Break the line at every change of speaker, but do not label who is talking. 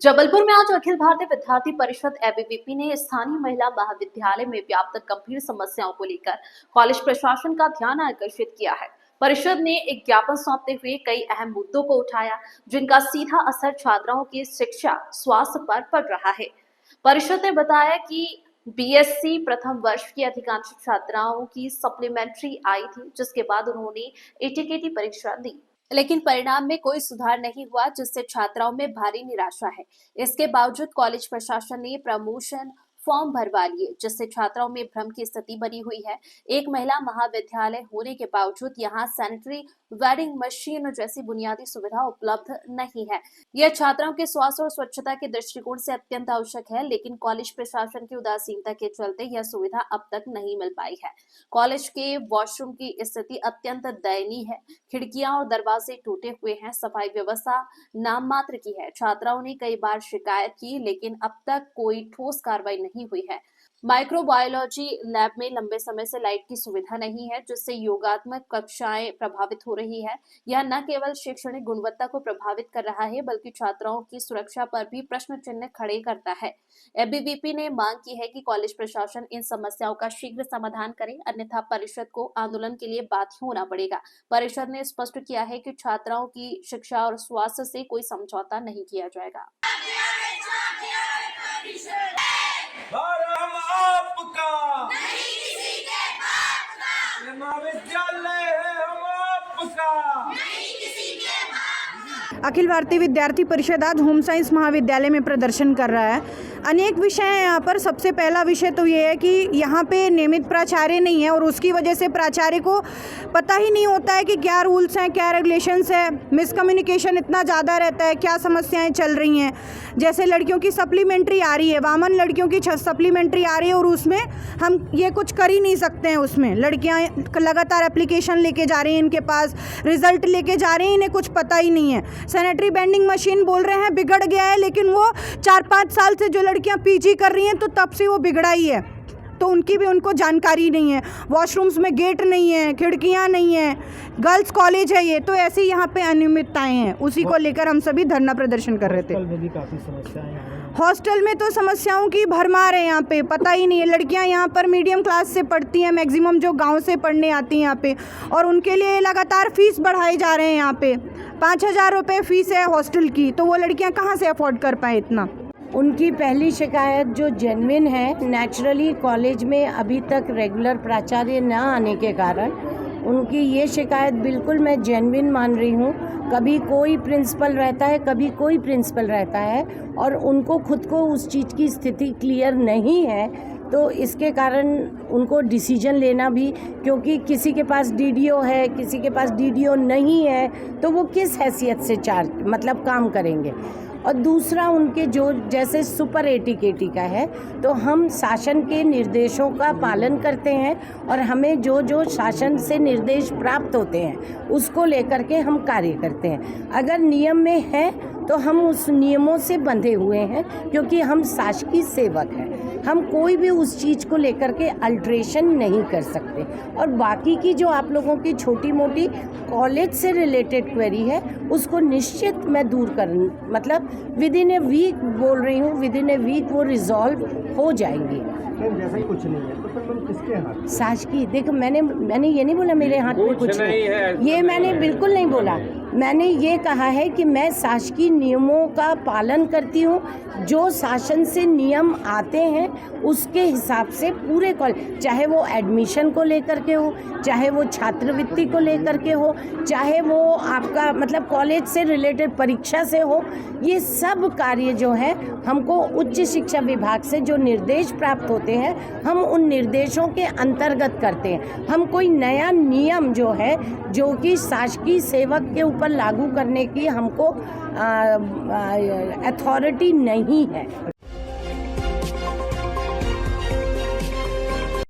जबलपुर में आज अखिल भारतीय विद्यार्थी परिषद एबीवीपी ने स्थानीय महिला महाविद्यालय में व्याप्त गंभीर समस्याओं को लेकर कॉलेज प्रशासन का ध्यान आकर्षित किया है। परिषद ने एक ज्ञापन सौंपते हुए कई अहम मुद्दों को उठाया, जिनका सीधा असर छात्राओं की शिक्षा स्वास्थ्य पर पड़ रहा है। परिषद ने बताया कि बीएससी प्रथम वर्ष की अधिकांश छात्राओं की सप्लीमेंट्री आई थी, जिसके बाद उन्होंने एटीकेटी परीक्षा दी, लेकिन परिणाम में कोई सुधार नहीं हुआ, जिससे छात्राओं में भारी निराशा है। इसके बावजूद कॉलेज प्रशासन ने प्रमोशन फॉर्म भरवा लिए, जिससे छात्राओं में भ्रम की स्थिति बनी हुई है। एक महिला महाविद्यालय होने के बावजूद यहाँ सैनिटरी वेंडिंग मशीन जैसी बुनियादी सुविधा उपलब्ध नहीं है। यह छात्राओं के स्वास्थ्य और स्वच्छता के दृष्टिकोण से अत्यंत आवश्यक है, लेकिन कॉलेज प्रशासन की उदासीनता के चलते यह सुविधा अब तक नहीं मिल पाई है। कॉलेज के वॉशरूम की स्थिति अत्यंत दयनीय है। खिड़कियां और दरवाजे टूटे हुए हैं। सफाई व्यवस्था नाम मात्र की है। छात्राओं ने कई बार शिकायत की, लेकिन अब तक कोई ठोस कार्रवाई नहीं हुई है। माइक्रोबायोलॉजी लैब में लंबे समय से लाइट की सुविधा नहीं है, जिससे योगात्मक कक्षाएं प्रभावित हो रही है। यह न केवल शैक्षणिक गुणवत्ता को प्रभावित कर रहा है, बल्कि छात्राओं की सुरक्षा पर भी प्रश्न चिन्ह खड़े करता है। एबीवीपी ने मांग की है कि कॉलेज प्रशासन इन समस्याओं का शीघ्र समाधान करे, अन्यथा परिषद को आंदोलन के लिए बाध्य होना पड़ेगा। परिषद ने स्पष्ट किया है कि छात्राओं की शिक्षा और स्वास्थ्य से कोई समझौता नहीं किया जाएगा।
हम आपका नहीं किसी के बाप का, ये महाविद्यालय है हम आपका नहीं किसी के बाप का।
अखिल भारतीय विद्यार्थी परिषद आज होम साइंस महाविद्यालय में प्रदर्शन कर रहा है। अनेक विषय हैं यहाँ पर। सबसे पहला विषय तो ये है कि यहाँ पे नियमित प्राचार्य नहीं है और उसकी वजह से प्राचार्य को पता ही नहीं होता है कि क्या रूल्स हैं, क्या रेगुलेशंस है। मिसकम्युनिकेशन इतना ज़्यादा रहता है, क्या समस्याएं चल रही हैं। जैसे लड़कियों की सप्लीमेंट्री आ रही है, 52 लड़कियों की सप्लीमेंट्री आ रही है और उसमें हम ये कुछ कर ही नहीं सकते हैं। उसमें लड़कियाँ लगातार एप्लीकेशन लेके जा रही हैं, इनके पास रिजल्ट लेके जा रही हैं, इन्हें कुछ पता ही नहीं है। सैनिटरी वेंडिंग मशीन बोल रहे हैं बिगड़ गया है, लेकिन वो 4-5 साल से जो लड़कियां पीजी कर रही हैं तो तब से वो बिगड़ा ही है, तो उनकी भी उनको जानकारी नहीं है। वॉशरूम्स में गेट नहीं है, खिड़कियां नहीं है, गर्ल्स कॉलेज है ये, तो ऐसी यहाँ पे अनियमितताएं हैं। उसी को लेकर हम सभी धरना प्रदर्शन कर रहे थे।
हॉस्टल में भी काफ़ी समस्याएं हैं।
हॉस्टल में तो समस्याओं की भरमार है। यहाँ पे पता ही नहीं है। लड़कियां यहाँ पर मीडियम क्लास से पढ़ती हैं, मैक्सिमम जो गांव से पढ़ने आती हैं यहाँ पे, और उनके लिए लगातार फीस बढ़ाए जा रहे हैं। यहाँ पे 5,000 रुपये फीस है हॉस्टल की, तो वो लड़कियां कहाँ से अफोर्ड कर पाएँ इतना।
उनकी पहली शिकायत जो जेन्युइन है, नेचुरली कॉलेज में अभी तक रेगुलर प्राचार्य न आने के कारण उनकी ये शिकायत बिल्कुल मैं जेन्युइन मान रही हूँ। कभी कोई प्रिंसिपल रहता है, कभी कोई प्रिंसिपल रहता है, और उनको खुद को उस चीज़ की स्थिति क्लियर नहीं है, तो इसके कारण उनको डिसीजन लेना भी, क्योंकि किसी के पास डीडीओ है, किसी के पास डीडीओ नहीं है, तो वो किस हैसियत से काम करेंगे। और दूसरा, उनके जो जैसे सुपर एटीकेटी का है, तो हम शासन के निर्देशों का पालन करते हैं और हमें जो जो शासन से निर्देश प्राप्त होते हैं उसको लेकर के हम कार्य करते हैं। अगर नियम में है तो हम उस नियमों से बंधे हुए हैं, क्योंकि हम शासकीय सेवक हैं। हम कोई भी उस चीज़ को लेकर के अल्ट्रेशन नहीं कर सकते। और बाकी की जो आप लोगों की छोटी मोटी कॉलेज से रिलेटेड क्वेरी है, उसको निश्चित मैं दूर विद इन ए वीक बोल रही हूँ, विद इन ए वीक वो रिजॉल्व हो जाएंगी।
जैसा ही कुछ नहीं है तो फिर मैम किसके हाथ?
शासकीय, देखो मैंने ये नहीं बोला मेरे हाथ में कुछ नहीं है, ये मैंने बिल्कुल नहीं बोला। मैंने ये कहा है कि मैं शासकीय नियमों का पालन करती हूँ। जो शासन से नियम आते हैं उसके हिसाब से पूरे कॉलेज, चाहे वो एडमिशन को लेकर के हो, चाहे वो छात्रवृत्ति को लेकर के हो, चाहे वो आपका कॉलेज से रिलेटेड परीक्षा से हो, ये सब कार्य जो है हमको उच्च शिक्षा विभाग से जो निर्देश प्राप्त होते हैं, हम उन निर्देशों के अंतर्गत करते हैं। हम कोई नया नियम जो है, जो कि शासकीय सेवक के ऊपर लागू करने की हमको अथॉरिटी नहीं है।